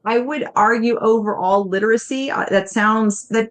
I would argue overall literacy, that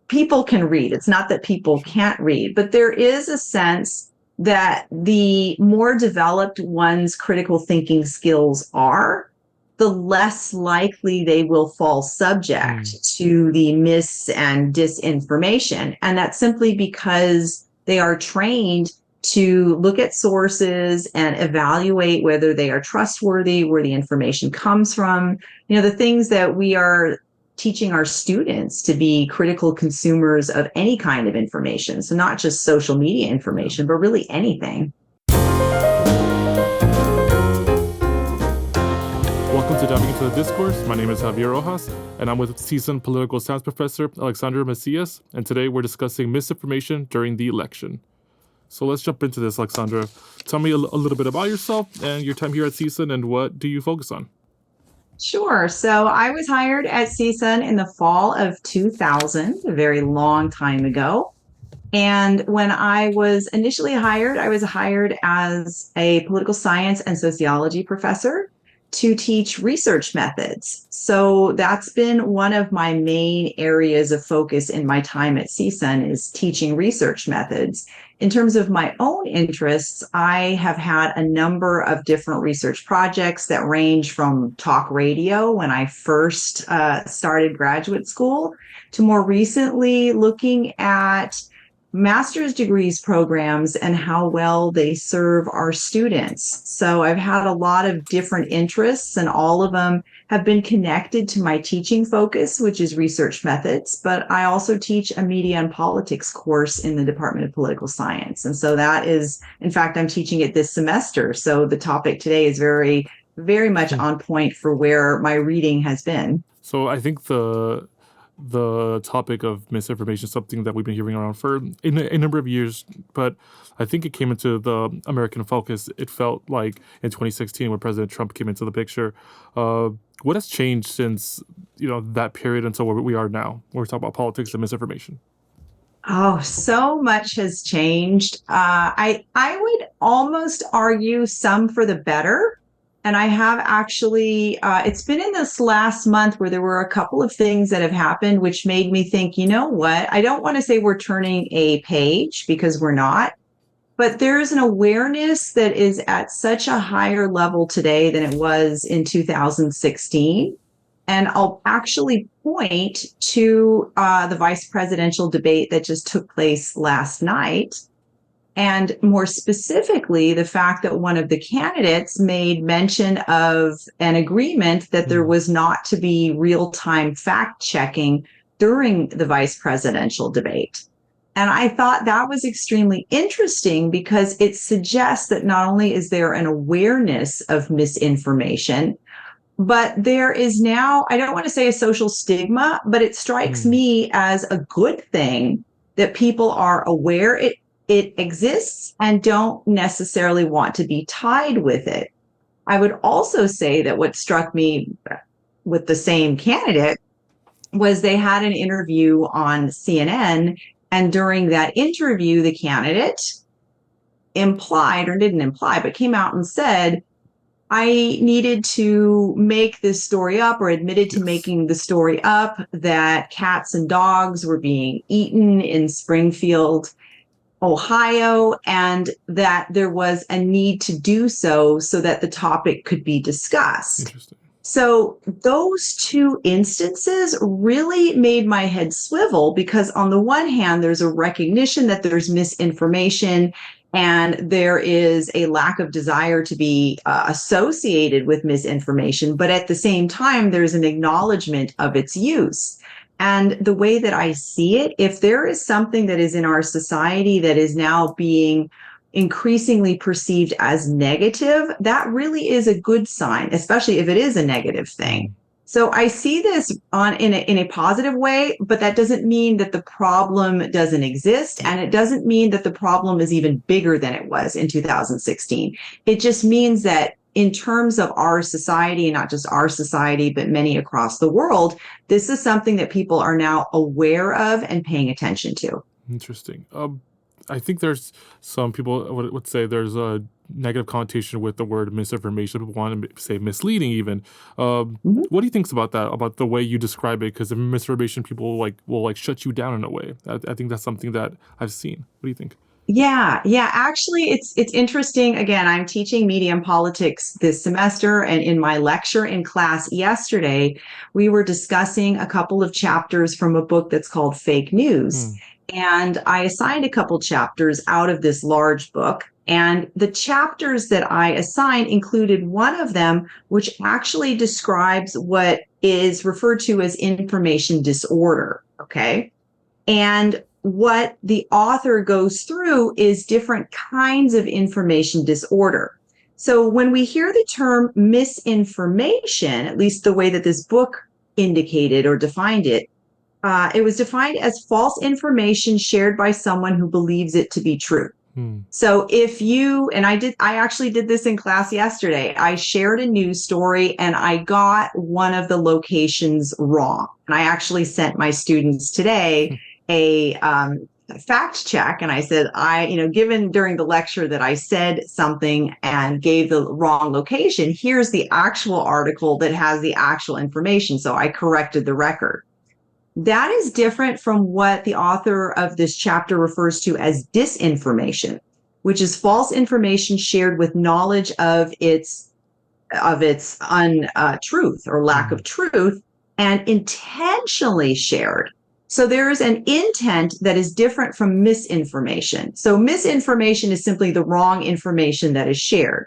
people can read. It's not that people Sure. can't read, but there is a sense that the more developed one's critical thinking skills are, the less likely they will fall subject Mm. to the mis and disinformation. And that's simply because they are trained to look at sources and evaluate whether they are trustworthy, where the information comes from. The things that we are teaching our students to be critical consumers of any kind of information. So, not just social media Yeah. information, but really anything. Welcome to Diving into the Discourse. My name is Javier Rojas, and I'm with seasoned political science professor Alexandra Macias, and today we're discussing misinformation during the election. So let's jump into this, Alexandra. Tell me a little bit about yourself and your time here at CSUN, and what do you focus on? Sure. So I was hired at CSUN in the fall of 2000, a very long time ago. And when I was initially hired, I was hired as a political science and sociology professor to teach research methods. So that's been one of my main areas of focus in my time at CSUN is teaching research methods. In terms of my own interests, I have had a number of different research projects that range from talk radio when I first started graduate school to more recently looking at master's degrees programs and how well they serve our students. So I've had a lot of different interests, and all of them have been connected to my teaching focus, which is research methods. But I also teach a media and politics course in the Department of Political Science. And so that is, in fact, I'm teaching it this semester. So the topic today is very, very much Hmm. on point for where my reading has been. So I think the topic of misinformation is something that we've been hearing around for a number of years, but I think it came into the American focus. It felt like in 2016 when President Trump came into the picture. Uh, what has changed since that period until where we are now? Where we're talking about politics and misinformation. Oh, so much has changed. I would almost argue some for the better. And I have actually, it's been in this last month where there were a couple of things that have happened, which made me think, you know what? I don't want to say we're turning a page because we're not, but there is an awareness that is at such a higher level today than it was in 2016. And I'll actually point to the vice presidential debate that just took place last night. And more specifically, the fact that one of the candidates made mention of an agreement that there Mm. was not to be real time fact checking during the vice presidential debate. And I thought that was extremely interesting because it suggests that not only is there an awareness of misinformation, but there is now, I don't want to say a social stigma, but it strikes Mm. me as a good thing that people are aware it exists and don't necessarily want to be tied with it. I would also say that what struck me with the same candidate was they had an interview on CNN. And during that interview, the candidate implied, or didn't imply, but came out and said, I needed to make this story up, or admitted to Yes. making the story up, that cats and dogs were being eaten in Springfield, Ohio, and that there was a need to do so that the topic could be discussed. Interesting. So those two instances really made my head swivel because on the one hand, there's a recognition that there's misinformation and there is a lack of desire to be associated with misinformation. But at the same time, there's an acknowledgement of its use. And the way that I see it, if there is something that is in our society that is now being increasingly perceived as negative, that really is a good sign, especially if it is a negative thing. Mm. So I see this in a positive way, but that doesn't mean that the problem doesn't exist, Yeah. and it doesn't mean that the problem is even bigger than it was in 2016. It just means that in terms of our society, and not just our society, but many across the world, this is something that people are now aware of and paying attention to. Interesting. I think there's some people would say there's a negative connotation with the word misinformation. People want to say misleading, even. Mhm. What do you think about that? About the way you describe it? Because misinformation, people will like shut you down in a way. I think that's something that I've seen. What do you think? Yeah, yeah. Actually, it's interesting. Again, I'm teaching media and politics this semester, and in my lecture in class yesterday, we were discussing a couple of chapters from a book that's called Fake News. Hmm. And I assigned a couple chapters out of this large book. And the chapters that I assigned included one of them, which actually describes what is referred to as information disorder. Okay. And what the author goes through is different kinds of information disorder. So when we hear the term misinformation, at least the way that this book indicated or defined it, it was defined as false information shared by someone who believes it to be true. Hmm. So if you, and I actually did this in class yesterday. I shared a news story and I got one of the locations wrong. And I actually sent my students today a fact check. And I said, given during the lecture that I said something and gave the wrong location, here's the actual article that has the actual information. So I corrected the record. That is different from what the author of this chapter refers to as disinformation, which is false information shared with knowledge of its untruth or lack Hmm. of truth and intentionally shared. So there is an intent that is different from misinformation. So misinformation is simply the wrong information that is shared.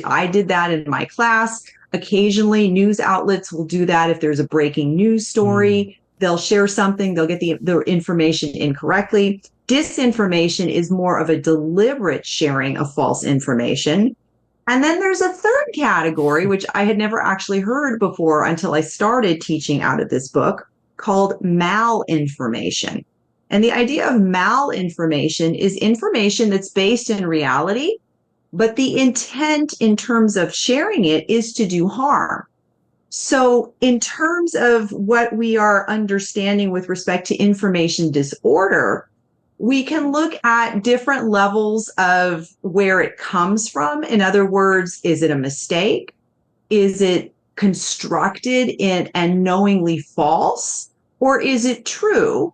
I did that in my class. Occasionally news outlets will do that if there's a breaking news Hmm. story. They'll share something, they'll get the information incorrectly. Disinformation is more of a deliberate sharing of false information. And then there's a third category, which I had never actually heard before until I started teaching out of this book, called malinformation. And the idea of malinformation is information that's based in reality, but the intent in terms of sharing it is to do harm. So, in terms of what we are understanding with respect to information disorder, we can look at different levels of where it comes from. In other words, is it a mistake? Is it constructed and knowingly false? Or is it true?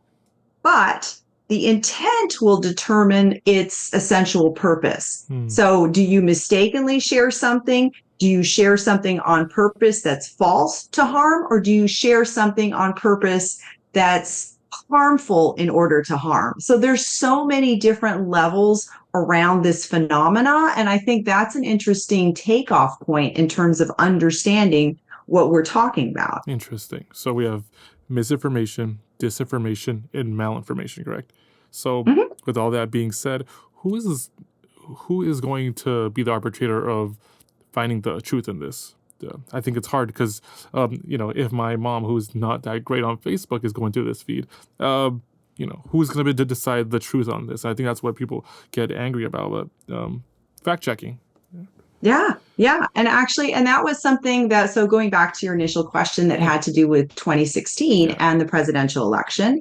But the intent will determine its essential purpose. Hmm. So, do you mistakenly share something? Do you share something on purpose that's false to harm? Or do you share something on purpose that's harmful in order to harm? So, there's so many different levels around this phenomena. And I think that's an interesting takeoff point in terms of understanding what we're talking about. Interesting. So we have misinformation, disinformation, and malinformation, correct? So Mhm. with all that being said, who is who is going to be the arbitrator of finding the truth in this? I think it's hard because, if my mom, who's not that great on Facebook, is going through this feed, who's going to be to decide the truth on this? I think that's what people get angry about. But fact checking. Yeah, yeah. And that was something that, so going back to your initial question that Yeah, had to do with 2016 yeah. and the presidential election,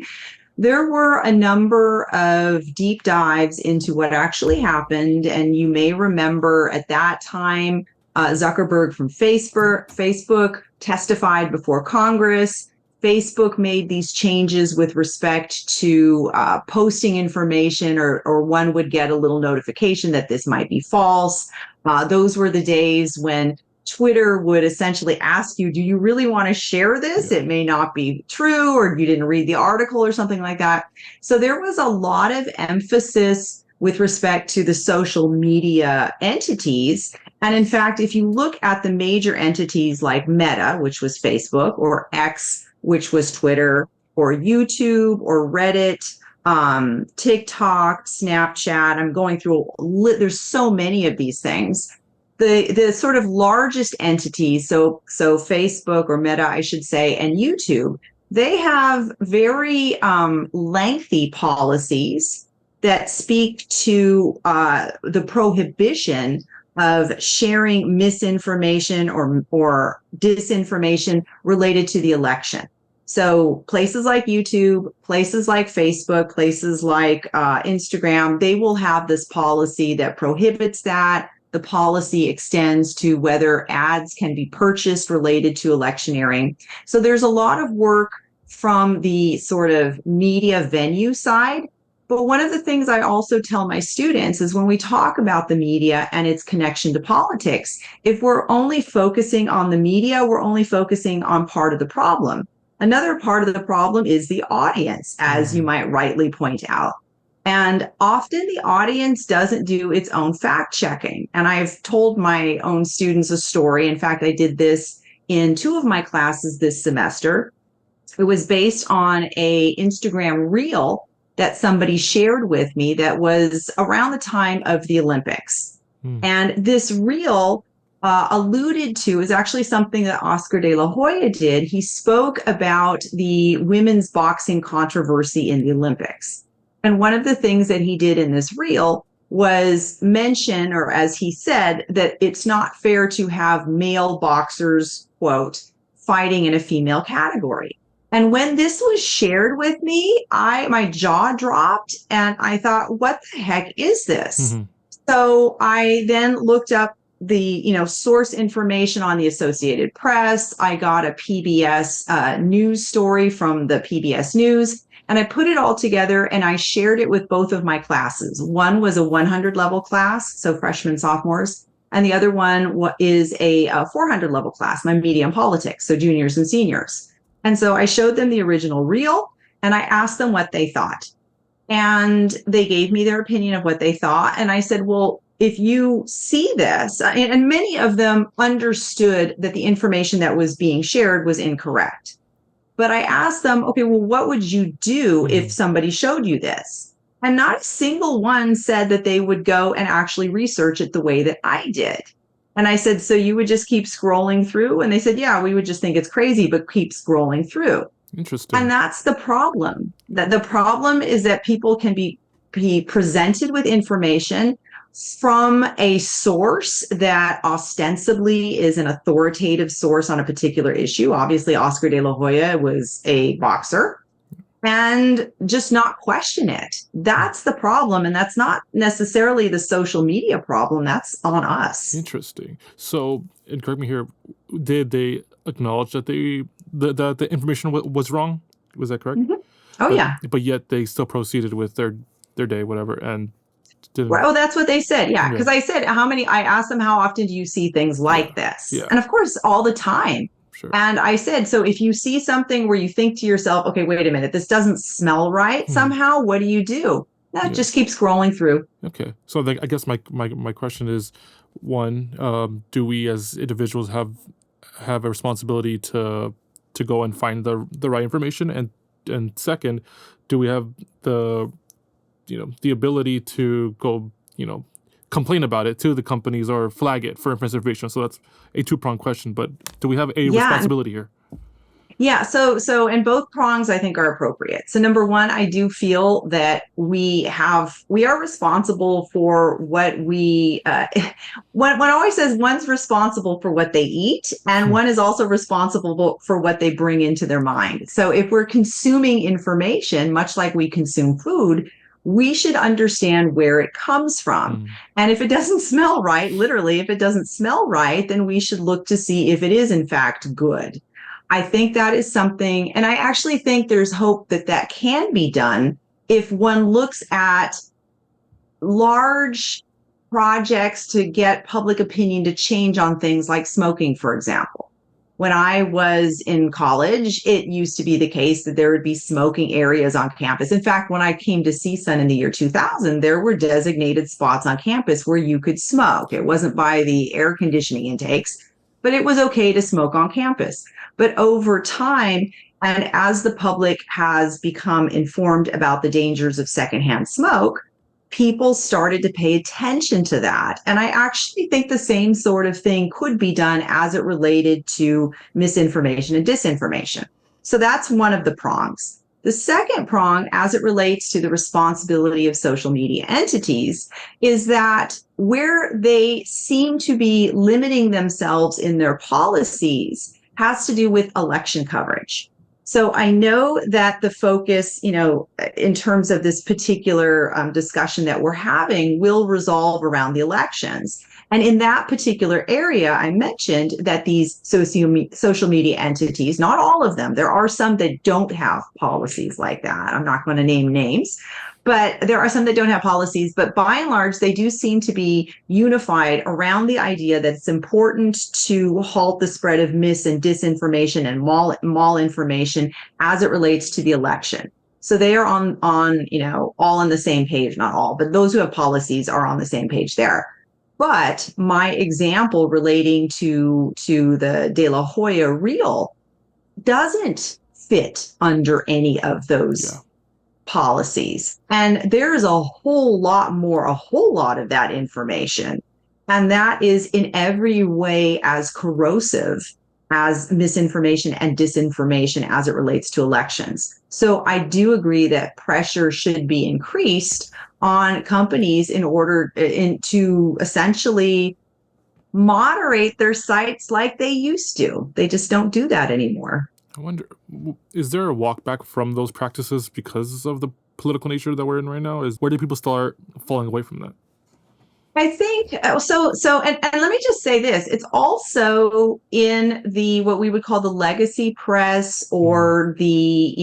there were a number of deep dives into what actually happened. And you may remember at that time, Zuckerberg from Facebook testified before Congress. Facebook made these changes with respect to posting information, or one would get a little notification that this might be false. Those were the days when Twitter would essentially ask you, do you really want to share this? Yeah. It may not be true, or you didn't read the article or something like that. So there was a lot of emphasis with respect to the social media entities. And in fact, if you look at the major entities like Meta, which was Facebook, or X, which was Twitter, or YouTube, or Reddit, TikTok, Snapchat, I'm going through, there's so many of these things. The sort of largest entities, so Facebook or Meta, I should say, and YouTube, they have very lengthy policies that speak to the prohibition of sharing misinformation or disinformation related to the election. So places like YouTube, places like Facebook, places like Instagram, they will have this policy that prohibits that. The policy extends to whether ads can be purchased related to electioneering. So there's a lot of work from the sort of media venue side. But one of the things I also tell my students is when we talk about the media and its connection to politics, if we're only focusing on the media, we're only focusing on part of the problem. Another part of the problem is the audience, as you might rightly point out. And often the audience doesn't do its own fact checking. And I've told my own students a story. In fact, I did this in two of my classes this semester. It was based on a Instagram reel that somebody shared with me that was around the time of the Olympics. And this reel alluded to is actually something that Oscar de la Hoya did. He spoke about the women's boxing controversy in the Olympics. And one of the things that he did in this reel was mention, or as he said, that it's not fair to have male boxers, quote, fighting in a female category. And when this was shared with me, my jaw dropped and I thought, what the heck is this? So I then looked up the source information on the Associated Press. I got a PBS news story from the PBS News, and I put it all together and I shared it with both of my classes. One was a 100 level class, so freshmen, sophomores, and the other one is a 400 level class, my media and politics, so juniors and seniors. And so I showed them the original reel and I asked them what they thought. And they gave me their opinion of what they thought. And I said, well, if you see this, and many of them understood that the information that was being shared was incorrect. But I asked them, okay, well, what would you do if somebody showed you this? And not a single one said that they would go and actually research it the way that I did. And I said, so you would just keep scrolling through? And they said, yeah, we would just think it's crazy, but keep scrolling through. Interesting. And that's the problem. That the problem is that people can be presented with information from a source that ostensibly is an authoritative source on a particular issue. Obviously, Oscar de la Hoya was a boxer. And just not question it. That's the problem. And that's not necessarily the social media problem. That's on us. Interesting. So, and correct me here, did they acknowledge that the information was wrong? Was that correct? Oh, yeah. But yet they still proceeded with their day, whatever, and didn't. Well, that's what they said. Yeah. Because I said, I asked them, how often do you see things like this? Yeah. And of course, all the time. Sure. And I said, so if you see something where you think to yourself, okay, wait a minute, this doesn't smell right somehow, what do? Just keep scrolling through. Okay. So I guess my question is, one, do we as individuals have a responsibility to go and find the right information? And second, do we have the ability to go, complain about it to the companies or flag it for misinformation? So that's a two-pronged question, but do we have a responsibility here? Yeah, so and both prongs I think are appropriate. So number one, I do feel that we are responsible for what we one always says one's responsible for what they eat and one is also responsible for what they bring into their mind. So if we're consuming information, much like we consume food, we should understand where it comes from. And if it doesn't smell right, literally, if it doesn't smell right, then we should look to see if it is in fact good. I think that is something, and I actually think there's hope that can be done if one looks at large projects to get public opinion to change on things like smoking, for example. When I was in college, it used to be the case that there would be smoking areas on campus. In fact, when I came to CSUN in the year 2000, there were designated spots on campus where you could smoke. It wasn't by the air conditioning intakes, but it was okay to smoke on campus. But over time, and as the public has become informed about the dangers of secondhand smoke, people started to pay attention to that. And I actually think the same sort of thing could be done as it related to misinformation and disinformation. So that's one of the prongs. The second prong, as it relates to the responsibility of social media entities, is that where they seem to be limiting themselves in their policies has to do with election coverage. So I know that the focus, in terms of this particular discussion that we're having, will resolve around the elections. And in that particular area, I mentioned that these social media entities, not all of them, there are some that don't have policies like that. I'm not going to name names, but there are some that don't have policies. But by and large, they do seem to be unified around the idea that it's important to halt the spread of mis and disinformation and malinformation as it relates to the election. So they are on all on the same page, not all, but those who have policies are on the same page there. But my example relating to the De La Hoya reel doesn't fit under any of those policies. And there is a whole lot of that information. And that is in every way as corrosive as misinformation and disinformation as it relates to elections. So I do agree that pressure should be increased on companies in order to essentially moderate their sites like they used to. They just don't do that anymore. I wonder, is there a walk back from those practices because of the political nature that we're in right now? Where do people start falling away from that? I think so, and let me just say this: it's also in the what we would call the legacy press or the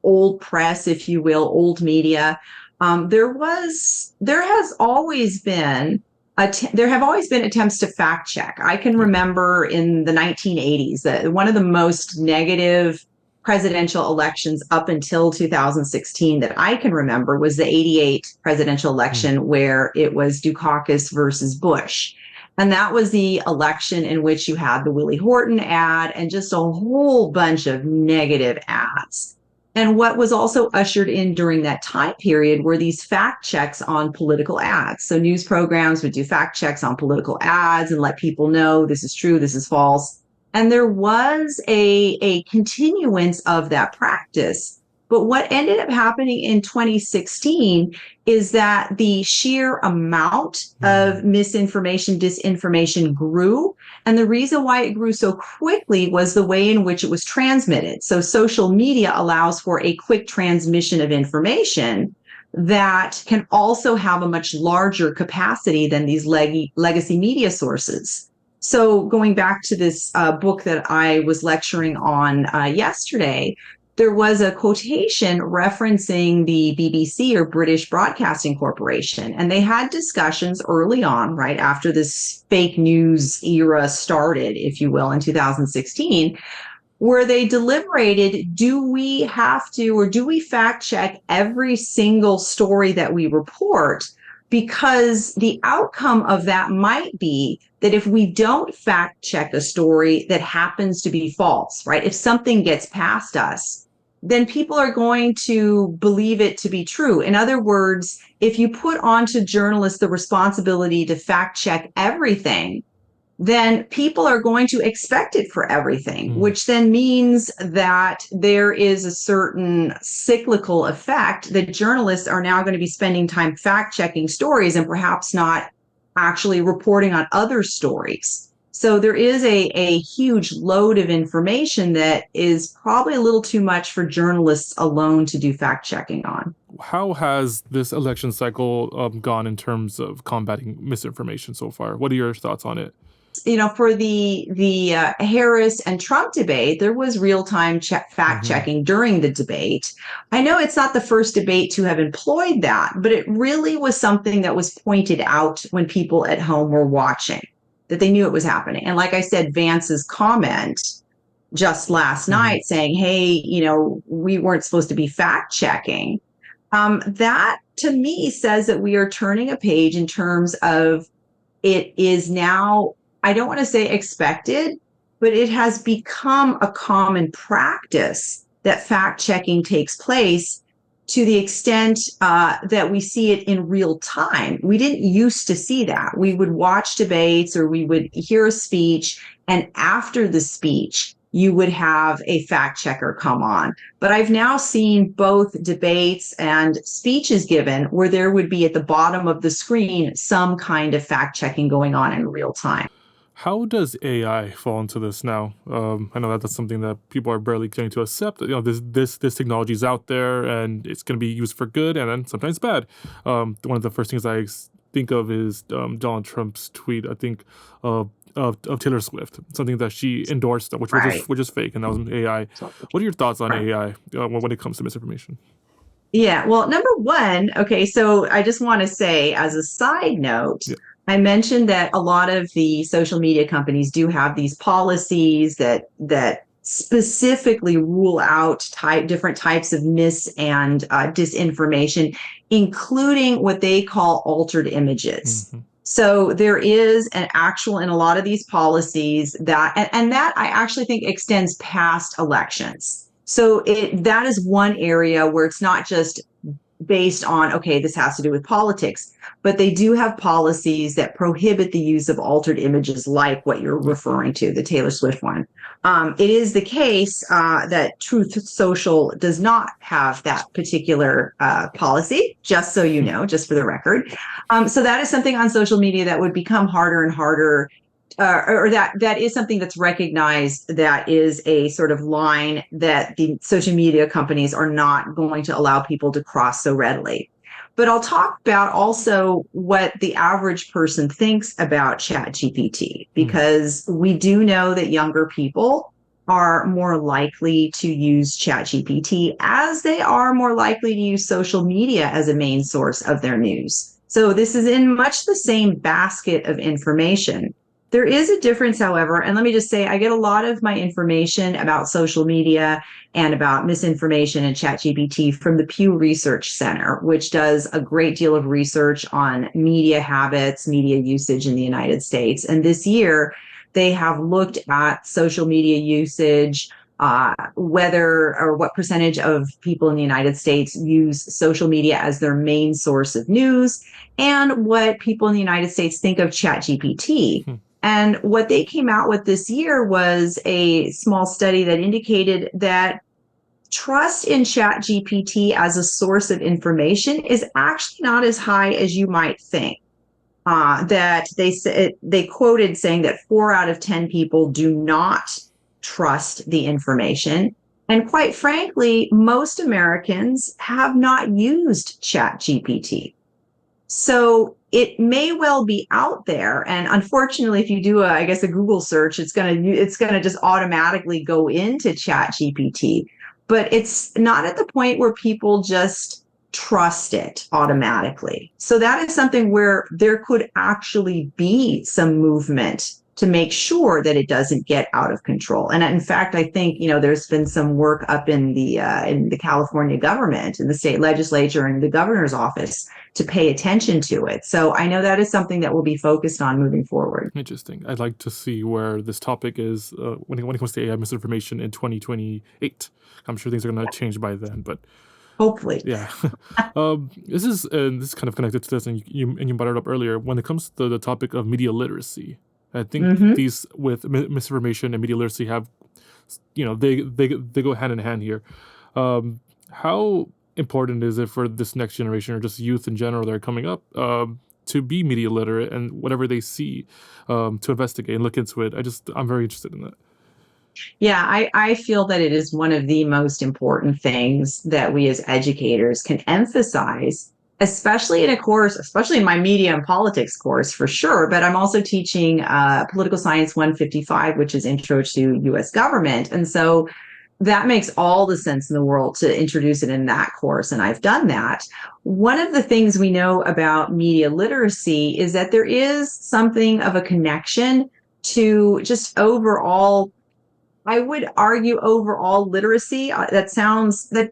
old press, if you will, old media. There have always been attempts to fact check. I can remember in the 1980s that one of the most negative presidential elections up until 2016 that I can remember was the 88 presidential election where it was Dukakis versus Bush. And that was the election in which you had the Willie Horton ad and just a whole bunch of negative ads. And what was also ushered in during that time period were these fact checks on political ads. So news programs would do fact checks on political ads and let people know this is true, this is false. And there was a continuance of that practice. But what ended up happening in 2016 is that the sheer amount of misinformation, disinformation grew. And the reason why it grew so quickly was the way in which it was transmitted. So social media allows for a quick transmission of information that can also have a much larger capacity than these legacy media sources. So going back to this book that I was lecturing on yesterday, there was a quotation referencing the BBC, or British Broadcasting Corporation, and they had discussions early on, right after this fake news era started, if you will, in 2016, where they deliberated, do we have to, or do we fact check every single story that we report? Because the outcome of that might be that if we don't fact check a story that happens to be false, right? If something gets past us, then people are going to believe it to be true. In other words, if you put onto journalists the responsibility to fact check everything, then people are going to expect it for everything, which then means that there is a certain cyclical effect that journalists are now going to be spending time fact checking stories and perhaps not actually reporting on other stories. So there is a huge load of information that is probably a little too much for journalists alone to do fact checking on. How has this election cycle gone in terms of combating misinformation so far? What are your thoughts on it? For the Harris and Trump debate, there was real-time fact checking during the debate. I know it's not the first debate to have employed that, but it really was something that was pointed out when people at home were watching, that they knew it was happening. And like I said, Vance's comment just last night saying, hey, we weren't supposed to be fact checking. That to me says that we are turning a page in terms of it is now, I don't want to say expected, but it has become a common practice that fact checking takes place to the extent that we see it in real time. We didn't used to see that. We would watch debates or we would hear a speech, and after the speech, you would have a fact checker come on. But I've now seen both debates and speeches given where there would be at the bottom of the screen some kind of fact checking going on in real time. How does AI fall into this now? I know that that's something that people are barely getting to accept. You know, this technology is out there and it's going to be used for good and then sometimes bad. One of the first things think of is Donald Trump's tweet. I think of Taylor Swift, something that she endorsed, Right. which is fake, and that was AI. What are your thoughts on Right. AI when it comes to misinformation? Yeah, well, number one, okay, so I just want to say, as a side note, Yeah. I mentioned that a lot of the social media companies do have these policies that specifically rule out different types of mis and disinformation, including what they call altered images. Hmm. So there is an actual in a lot of these policies and that I actually think extends past elections. So that is one area where it's not just based on, okay, this has to do with politics, but they do have policies that prohibit the use of altered images like what you're Yeah. referring to, the Taylor Swift one. It is the case that Truth Social does not have that particular policy, just so you know, just for the record. So that is something on social media that would become harder and harder or that is something that's recognized that is a sort of line that the social media companies are not going to allow people to cross so readily. But I'll talk about also what the average person thinks about ChatGPT, Mm. because we do know that younger people are more likely to use ChatGPT as they are more likely to use social media as a main source of their news. So this is in much the same basket of information. There is a difference, however, and let me just say, I get a lot of my information about social media and about misinformation and ChatGPT from the Pew Research Center, which does a great deal of research on media habits, media usage in the United States. And this year, they have looked at social media usage, whether or what percentage of people in the United States use social media as their main source of news, and what people in the United States think of ChatGPT. Hmm. And what they came out with this year was a small study that indicated that trust in ChatGPT as a source of information is actually not as high as you might think. That they quoted saying that 4 out of 10 people do not trust the information. And quite frankly, most Americans have not used ChatGPT. So it may well be out there, and unfortunately, if you do I guess a Google search, it's gonna just automatically go into Chat GPT. But it's not at the point where people just trust it automatically. So that is something where there could actually be some movement to make sure that it doesn't get out of control. And in fact, I think there's been some work up in the California government, in the state legislature, and the governor's office to pay attention to it. So I know that is something that will be focused on moving forward. Interesting. I'd like to see where this topic is when it comes to AI misinformation in 2028. I'm sure things are going to change by then, but Hopefully. yeah. This is kind of connected to this, and you brought it up earlier. When it comes to the topic of media literacy, I think Mm-hmm. these with misinformation and media literacy have, they go hand in hand here. How important is it for this next generation or just youth in general that are coming up to be media literate and whatever they see to investigate and look into it? I'm very interested in that. Yeah, I feel that it is one of the most important things that we as educators can emphasize, especially in a course, especially in my media and politics course for sure. But I'm also teaching Political Science 155, which is Intro to US Government. And so that makes all the sense in the world to introduce it in that course. And I've done that. One of the things we know about media literacy is that there is something of a connection to just overall, I would argue, overall literacy. That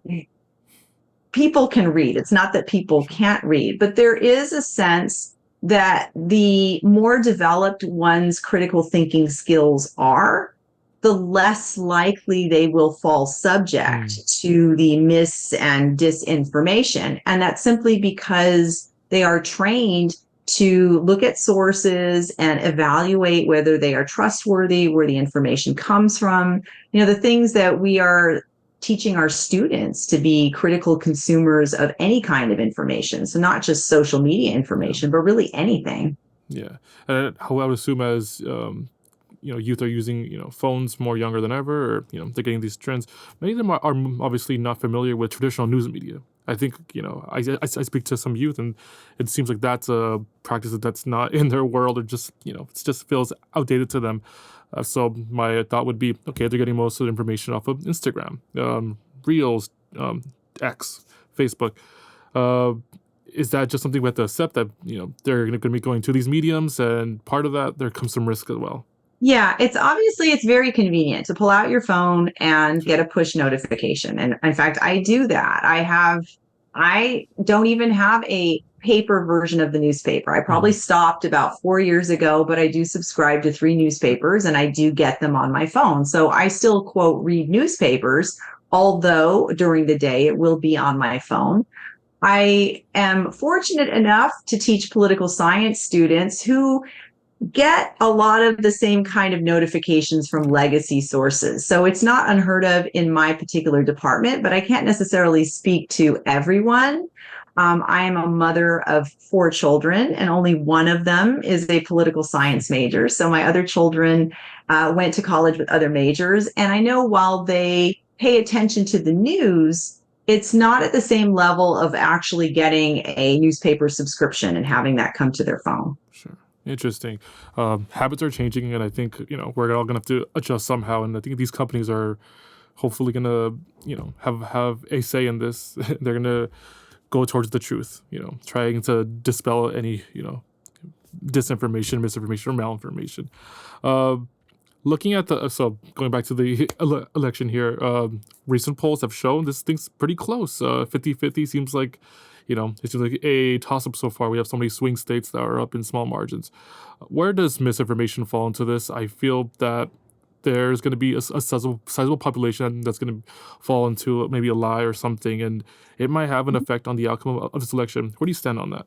people can read. It's not that people Sure. can't read, but there is a sense that the more developed one's critical thinking skills are, the less likely they will fall subject Mm. to the mis and disinformation. And that's simply because they are trained to look at sources and evaluate whether they are trustworthy, where the information comes from. The things that we are teaching our students to be critical consumers of any kind of information. So not just social media Yeah. information, but really anything. Yeah. And how I would assume as youth are using phones more younger than ever, or they're getting these trends. Many of them are obviously not familiar with traditional news media. I think I speak to some youth, and it seems like that's a practice that's not in their world, or just it just feels outdated to them. So my thought would be, okay, they're getting most of the information off of Instagram, Reels, X, Facebook. Uh, is that just something we have to accept, that they're going to be going to these mediums, and part of that there comes some risk as well? Yeah, it's very convenient to pull out your phone and get a push notification. And in fact, I do that. I don't even have a paper version of the newspaper. I probably Mhm. stopped about 4 years ago, but I do subscribe to three newspapers and I do get them on my phone. So I still, quote, read newspapers, although during the day it will be on my phone. I am fortunate enough to teach political science students who get a lot of the same kind of notifications from legacy sources. So it's not unheard of in my particular department, but I can't necessarily speak to everyone. I am a mother of four children, and only one of them is a political science major. So my other children went to college with other majors. And I know while they pay attention to the news, it's not at the same level of actually getting a newspaper subscription and having that come to their phone. Sure. Interesting. Habits are changing, and I think we're all gonna have to adjust somehow. And I think these companies are hopefully gonna have a say in this. They're gonna go towards the truth. Trying to dispel any disinformation, misinformation, or malinformation. Uh, Looking at the so going back to the election here, recent polls have shown this thing's pretty close. 50-50 seems like, it seems like a toss up so far. We have so many swing states that are up in small margins. Where does misinformation fall into this? I feel that there's going to be a sizable population that's going to fall into maybe a lie or something, and it might have an effect on the outcome of this election. Where do you stand on that?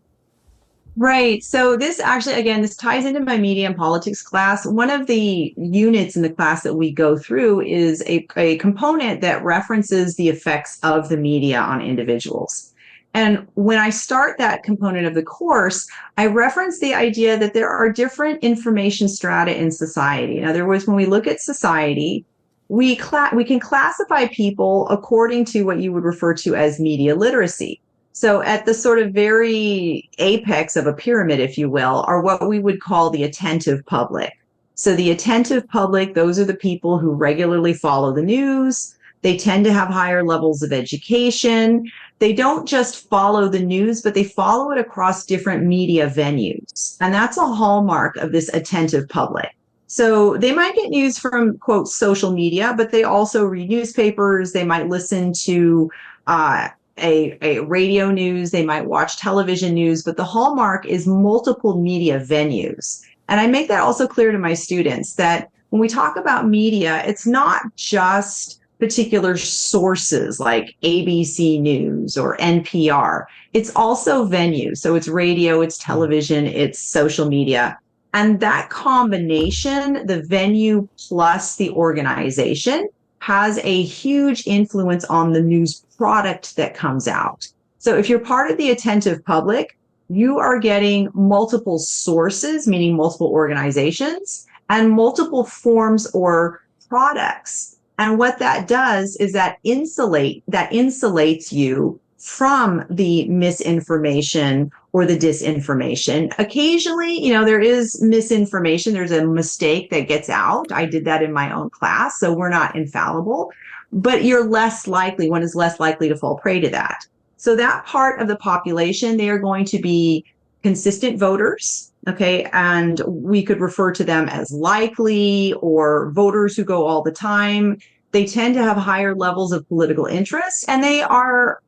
Right. So this actually, again, this ties into my media and politics class. One of the units in the class that we go through is a component that references the effects of the media on individuals. And when I start that component of the course, I reference the idea that there are different information strata in society. In other words, when we look at society, we can classify people according to what you would refer to as media literacy. So at the sort of very apex of a pyramid, if you will, are what we would call the attentive public. So the attentive public, those are the people who regularly follow the news. They tend to have higher levels of education. They don't just follow the news, but they follow it across different media venues. And that's a hallmark of this attentive public. So they might get news from, quote, social media, but they also read newspapers. They might listen to uh, a radio news, they might watch television news, but the hallmark is multiple media venues. And I make that also clear to my students that when we talk about media, it's not just particular sources like ABC News or NPR. It's also venues. So it's radio, it's television, it's social media. And that combination, the venue plus the organization, has a huge influence on the news product that comes out. So if you're part of the attentive public, you are getting multiple sources, meaning multiple organizations, and multiple forms or products. And what that does is that insulates you from the misinformation or the disinformation. Occasionally, there is misinformation. There's a mistake that gets out. I did that in my own class, so we're not infallible, but one is less likely to fall prey to that. So that part of the population, they are going to be consistent voters, okay? And we could refer to them as likely or voters who go all the time. They tend to have higher levels of political interest, and they are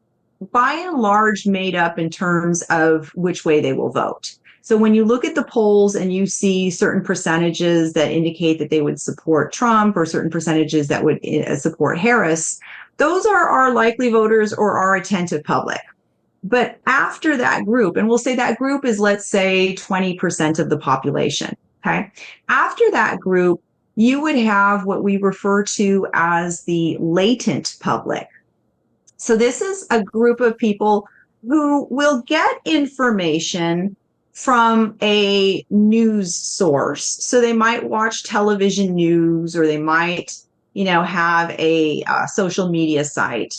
by and large made up in terms of which way they will vote. So when you look at the polls and you see certain percentages that indicate that they would support Trump or certain percentages that would support Harris, those are our likely voters or our attentive public. But after that group, and we'll say that group is, let's say, 20% of the population, okay? After that group, you would have what we refer to as the latent public. So this is a group of people who will get information from a news source. So they might watch television news, or they might, have a social media site,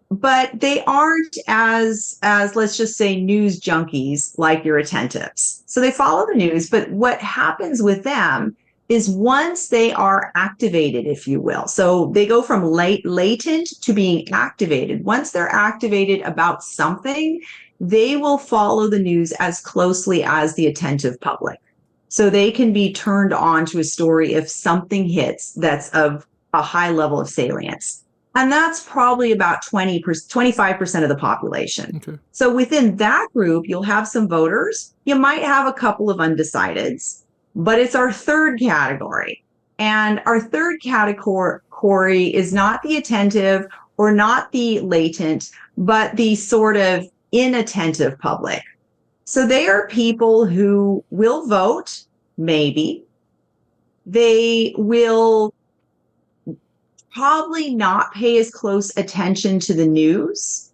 but they aren't as let's just say news junkies like your attentives. So they follow the news, but what happens with them is once they are activated, if you will, so they go from latent to being activated. Once they're activated about something, they will follow the news as closely as the attentive public. So they can be turned on to a story if something hits that's of a high level of salience. And that's probably about 25% of the population. Okay. So within that group, you'll have some voters. You might have a couple of undecideds, but it's our third category. And our third category is not the attentive or not the latent, but the sort of inattentive public. So they are people who will vote, maybe. They will probably not pay as close attention to the news.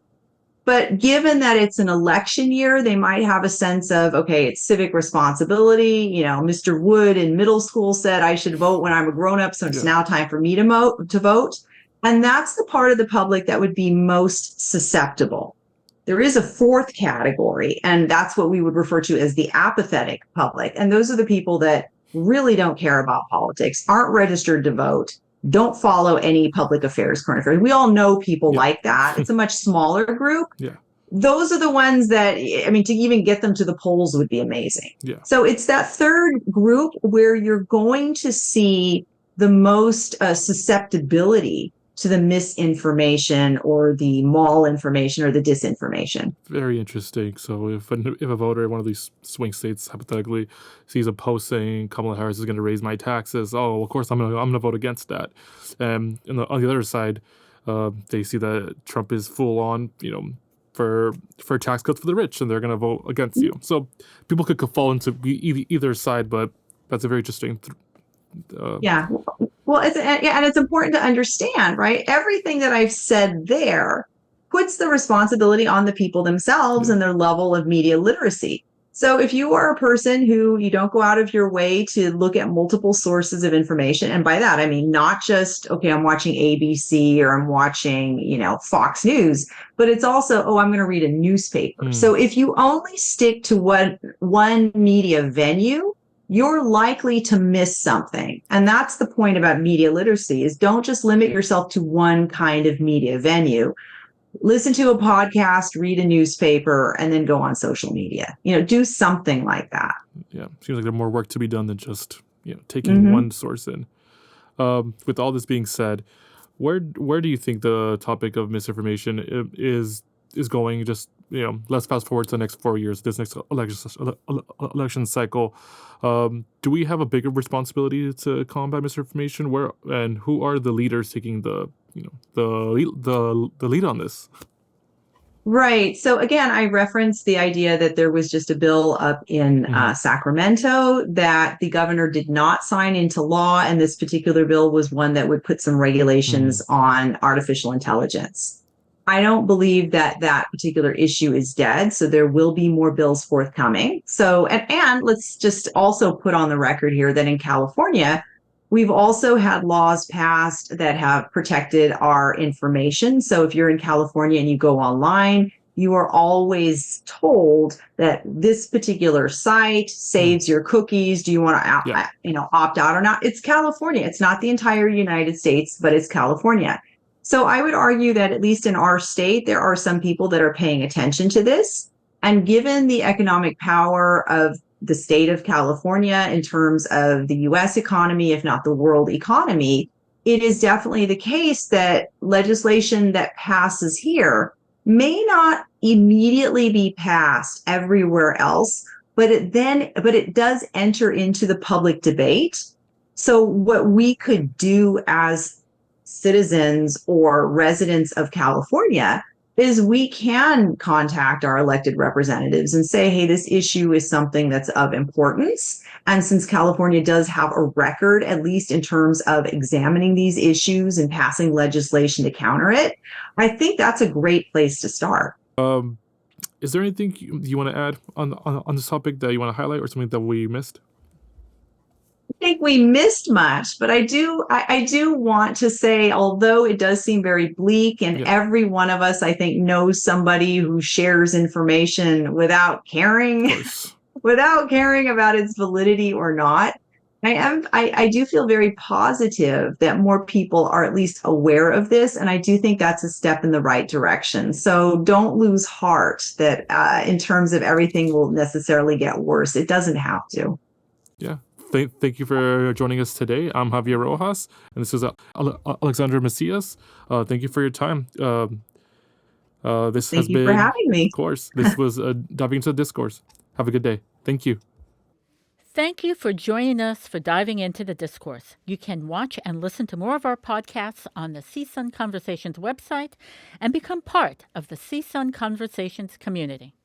But given that it's an election year, they might have a sense of, okay, it's civic responsibility. Mr. Wood in middle school said I should vote when I'm a grown-up, so it's now time for me to vote. And that's the part of the public that would be most susceptible. There is a fourth category, and that's what we would refer to as the apathetic public. And those are the people that really don't care about politics, aren't registered to vote, don't follow any public affairs, current affairs. We all know people like that. It's a much smaller group. Yeah. Those are the ones that, to even get them to the polls would be amazing. Yeah. So it's that third group where you're going to see the most susceptibility to the misinformation or the malinformation or the disinformation. Very interesting. So if a voter in one of these swing states hypothetically sees a post saying Kamala Harris is going to raise my taxes, of course I'm gonna vote against that. And on the other side, they see that Trump is full on, for tax cuts for the rich, and they're going to vote against you. So people could fall into either side, but that's a very interesting. Yeah. Well, and it's important to understand, right? Everything that I've said there puts the responsibility on the people themselves and their level of media literacy. So if you are a person who you don't go out of your way to look at multiple sources of information, and by that I mean not just, okay, I'm watching ABC or I'm watching, Fox News, but it's also, I'm going to read a newspaper. So if you only stick to one media venue, you're likely to miss something. And that's the point about media literacy, is don't just limit yourself to one kind of media venue. Listen to a podcast, read a newspaper, and then go on social media. Do something like that. Yeah, seems like there's more work to be done than just taking one source in. With all this being said, where do you think the topic of misinformation is going? Just let's fast forward to the next 4 years, this next election cycle. Do we have a bigger responsibility to combat misinformation? Where and who are the leaders taking the lead on this? Right. So again, I referenced the idea that there was just a bill up in Sacramento that the governor did not sign into law. And this particular bill was one that would put some regulations on artificial intelligence. I don't believe that particular issue is dead. So there will be more bills forthcoming. So, and let's just also put on the record here that in California, we've also had laws passed that have protected our information. So if you're in California and you go online, you are always told that this particular site saves your cookies. Do you want to opt out or not? It's California. It's not the entire United States, but it's California. So I would argue that at least in our state, there are some people that are paying attention to this. And given the economic power of the state of California in terms of the U.S. economy, if not the world economy, it is definitely the case that legislation that passes here may not immediately be passed everywhere else, but it does enter into the public debate. So what we could do as citizens or residents of California is we can contact our elected representatives and say, hey, this issue is something that's of importance. And since California does have a record, at least in terms of examining these issues and passing legislation to counter it, I think that's a great place to start. Is there anything you want to add on this topic that you want to highlight, or something that we missed? Think we missed much, but I do want to say, although it does seem very bleak, and Yeah, every one of us, I think, knows somebody who shares information without of caring, course. without caring about its validity or not. I do feel very positive that more people are at least aware of this, and I do think that's a step in the right direction. So don't lose heart that in terms of everything will necessarily get worse. It doesn't have to. Yeah. Thank you for joining us today. I'm Javier Rojas, and this is Alexandra Macias. Thank you for your time. This has Thank you for been, having of me. course, this was Diving into the Discourse. Have a good day. Thank you. Thank you for joining us for Diving into the Discourse. You can watch and listen to more of our podcasts on the CSUN Conversations website and become part of the CSUN Conversations community.